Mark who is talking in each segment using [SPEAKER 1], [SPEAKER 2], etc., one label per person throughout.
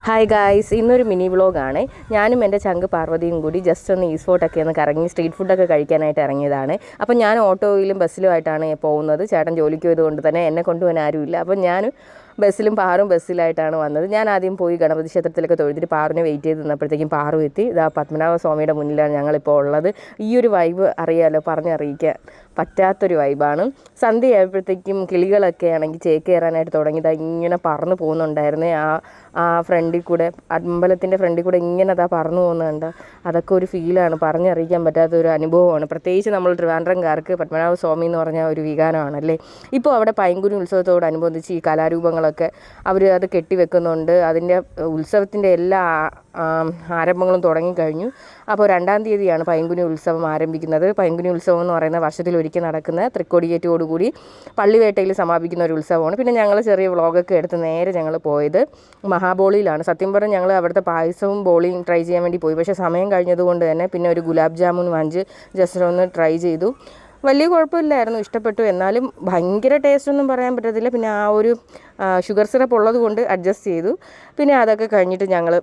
[SPEAKER 1] Hi guys, ഇന്നൊരു mini വ്ളോഗാണ്. ഞാനും എൻ്റെ ചങ്ക് പാർവതിയും കൂടി ജസ്റ്റ് ഒന്ന് ഈസ്പോർട്ടൊക്കെ ഒന്ന് കറങ്ങി സ്ട്രീറ്റ് ഫുഡൊക്കെ കഴിക്കാനായിട്ട് ഇറങ്ങിയതാണ്. അപ്പം ഞാൻ ഓട്ടോയിലും ബസ്സിലുമായിട്ടാണ് പോകുന്നത്. ചേട്ടൻ ജോലിക്ക് പോയതുകൊണ്ട് തന്നെ എന്നെ കൊണ്ടുപോകാൻ ആരുമില്ല. അപ്പം ഞാൻ ബസ്സിലും പാറും ബസ്സിലായിട്ടാണ് വന്നത്. ഞാൻ ആദ്യം പോയി ഗണപതി ക്ഷേത്രത്തിലൊക്കെ തൊഴുതിട്ട് പാറിനെ വെയിറ്റ് ചെയ്ത് നിന്നപ്പോഴത്തേക്കും പാറു എത്തി. ഇതാ പത്മനാഭ സ്വാമിയുടെ മുന്നിലാണ് ഞങ്ങളിപ്പോൾ ഉള്ളത്. ഈ ഒരു വൈബ് അറിയാമല്ലോ, പറഞ്ഞറിയിക്കാൻ പറ്റാത്തൊരു വൈബാണ്. സന്ധ്യയായപ്പോഴത്തേക്കും കിളികളൊക്കെ ആണെങ്കിൽ ചേക്കേറാനായിട്ട് തുടങ്ങിയത് ഇങ്ങനെ പറന്നു പോകുന്നുണ്ടായിരുന്നേ. ആ ഫ്രണ്ടിൽ കൂടെ, അമ്പലത്തിൻ്റെ ഫ്രണ്ടിൽ കൂടെ ഇങ്ങനെ അതാ പറന്നു പോകുന്നുണ്ട്. അതൊക്കെ ഒരു ഫീലാണ്, പറഞ്ഞറിയിക്കാൻ പറ്റാത്തൊരു അനുഭവമാണ്. പ്രത്യേകിച്ച് നമ്മൾ ട്രിവാൻഡ്രംകാർക്ക് പത്മനാഭ സ്വാമി എന്ന് പറഞ്ഞാൽ ഒരു വികാരമാണല്ലേ. ഇപ്പോൾ അവിടെ പൈങ്കുനി ഉത്സവത്തോടനുബന്ധിച്ച് ഈ കലാരൂപങ്ങളൊക്കെ അവർ അത് കെട്ടിവെക്കുന്നുണ്ട്. അതിൻ്റെ ഉത്സവത്തിൻ്റെ എല്ലാ ആരംഭങ്ങളും തുടങ്ങിക്കഴിഞ്ഞു. അപ്പോൾ 2-ാം തീയതിയാണ് പൈങ്കുനി ഉത്സവം ആരംഭിക്കുന്നത്. പൈങ്കുനി ഉത്സവം എന്ന് പറയുന്ന വർഷത്തിലൊരിക്കൽ നടക്കുന്ന തൃക്കൊടിയേറ്റോടുകൂടി പള്ളിവേട്ടയിൽ സമാപിക്കുന്ന ഒരു ഉത്സവമാണ്. പിന്നെ ഞങ്ങൾ ചെറിയ വ്ളോഗൊക്കെ എടുത്ത് നേരെ ഞങ്ങൾ പോയത് മഹാബോളിയിലാണ്. സത്യം പറഞ്ഞാൽ ഞങ്ങൾ അവിടുത്തെ പായസവും ബോളിയും ട്രൈ ചെയ്യാൻ വേണ്ടി പോയി. പക്ഷേ സമയം കഴിഞ്ഞതുകൊണ്ട് തന്നെ പിന്നെ ഒരു ഗുലാബ് ജാമുൻ വാങ്ങിച്ച് ജസ്റ്റ് ഒന്ന് ട്രൈ ചെയ്തു. വലിയ കുഴപ്പമില്ലായിരുന്നു, ഇഷ്ടപ്പെട്ടു. എന്നാലും ഭയങ്കര ടേസ്റ്റൊന്നും പറയാൻ പറ്റത്തില്ല. പിന്നെ ആ ഒരു ഷുഗർ സിറപ്പ് ഉള്ളത് കൊണ്ട് അഡ്ജസ്റ്റ് ചെയ്തു. പിന്നെ അതൊക്കെ കഴിഞ്ഞിട്ട് ഞങ്ങൾ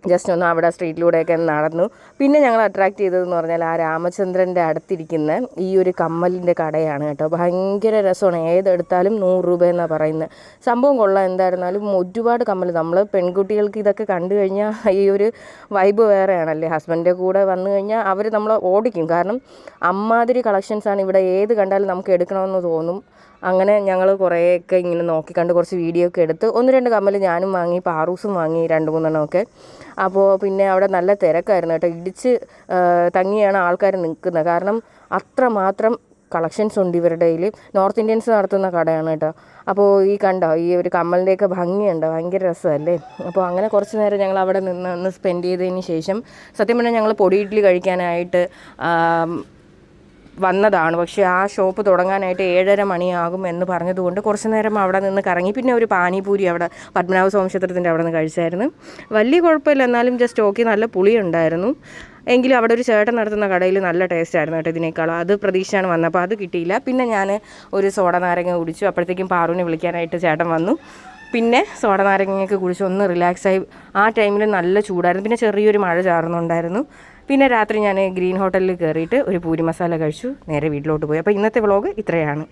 [SPEAKER 1] ജസ്റ്റ് ഒന്ന് അവിടെ സ്ട്രീറ്റിലൂടെയൊക്കെ നടന്നു. പിന്നെ ഞങ്ങൾ അട്രാക്റ്റ് ചെയ്തതെന്ന് പറഞ്ഞാൽ ആ രാമചന്ദ്രൻ്റെ അടുത്തിരിക്കുന്ന ഈ ഒരു കമ്മലിൻ്റെ കടയാണ് കേട്ടോ. ഭയങ്കര രസമാണ്. ഏതെടുത്താലും 100 രൂപ എന്നാണ് പറയുന്നത്. സംഭവം കൊള്ളാം. എന്തായിരുന്നാലും ഒരുപാട് കമ്മൽ. നമ്മൾ പെൺകുട്ടികൾക്ക് ഇതൊക്കെ കണ്ടു കഴിഞ്ഞാൽ ഈ ഒരു വൈബ് വേറെയാണല്ലേ. ഹസ്ബൻഡിൻ്റെ കൂടെ വന്നു കഴിഞ്ഞാൽ അവർ നമ്മളെ ഓടിക്കും. കാരണം അമ്മാതിരി കളക്ഷൻസാണ് ഇവിടെ. ഏത് കണ്ടാലും നമുക്ക് എടുക്കണമെന്ന് തോന്നും. അങ്ങനെ ഞങ്ങൾ കുറേയൊക്കെ ഇങ്ങനെ നോക്കിക്കണ്ട് കുറച്ച് വീഡിയോ ഒക്കെ എടുത്ത് 1-2 കമ്മൽ ഞാനും വാങ്ങി, പാറൂസും വാങ്ങി 2-3 എണ്ണമൊക്കെ. അപ്പോൾ പിന്നെ അവിടെ നല്ല തിരക്കായിരുന്നു കേട്ടോ. ഇടിച്ച് തങ്ങിയാണ് ആൾക്കാർ നിൽക്കുന്നത്. കാരണം അത്രമാത്രം കളക്ഷൻസ് ഉണ്ട് ഇവരുടെ കയ്യിൽ. നോർത്ത് ഇന്ത്യൻസ് നടത്തുന്ന കടയാണ് കേട്ടോ. അപ്പോൾ ഈ കണ്ടോ, ഈ ഒരു കമ്മലിൻ്റെയൊക്കെ ഭംഗിയുണ്ടോ, ഭയങ്കര രസമല്ലേ. അപ്പോൾ അങ്ങനെ കുറച്ച് നേരം ഞങ്ങൾ അവിടെ നിന്ന് സ്പെൻഡ് ചെയ്തതിന് ശേഷം സത്യം പറഞ്ഞാൽ ഞങ്ങൾ പൊടി ഇഡ്ഡലി കഴിക്കാനായിട്ട് വന്നതാണ്. പക്ഷേ ആ ഷോപ്പ് തുടങ്ങാനായിട്ട് 7:30 മണിയാകും എന്ന് പറഞ്ഞതുകൊണ്ട് കുറച്ച് നേരം അവിടെ നിന്ന് കറങ്ങി. പിന്നെ ഒരു പാനിപൂരി അവിടെ പത്മനാഭ സ്വാമി ക്ഷേത്രത്തിൻ്റെ അവിടെ നിന്ന് കഴിച്ചായിരുന്നു. വലിയ കുഴപ്പമില്ല, എന്നാലും ജസ്റ്റ് ഓക്കെ. നല്ല പുളി ഉണ്ടായിരുന്നു. എങ്കിലും അവിടെ ഒരു ചേട്ടൻ നടത്തുന്ന കടയിൽ നല്ല ടേസ്റ്റ് ആയിരുന്നു കേട്ടോ ഇതിനേക്കാളും. അത് പ്രതീക്ഷയാണ് വന്നത്, അപ്പോൾ അത് കിട്ടിയില്ല. പിന്നെ ഞാൻ ഒരു സോഡ നാരങ്ങ കുടിച്ചു. അപ്പോഴത്തേക്കും പാറുവിനെ വിളിക്കാനായിട്ട് ചേട്ടൻ വന്നു. പിന്നെ സോഡ നാരങ്ങയൊക്കെ കുടിച്ച് ഒന്ന് റിലാക്സായി. ആ ടൈമിൽ നല്ല ചൂടായിരുന്നു. പിന്നെ ചെറിയൊരു മഴ ചാറുന്നുണ്ടായിരുന്നു. പിന്നെ രാത്രി ഞാൻ ഗ്രീൻ ഹോട്ടലിൽ കയറിയിട്ട് ഒരു പൂരി മസാല കഴിച്ചു. നേരെ വീട്ടിലോട്ട് പോയി. അപ്പോൾ ഇന്നത്തെ വ്ളോഗ് ഇത്രയാണ്.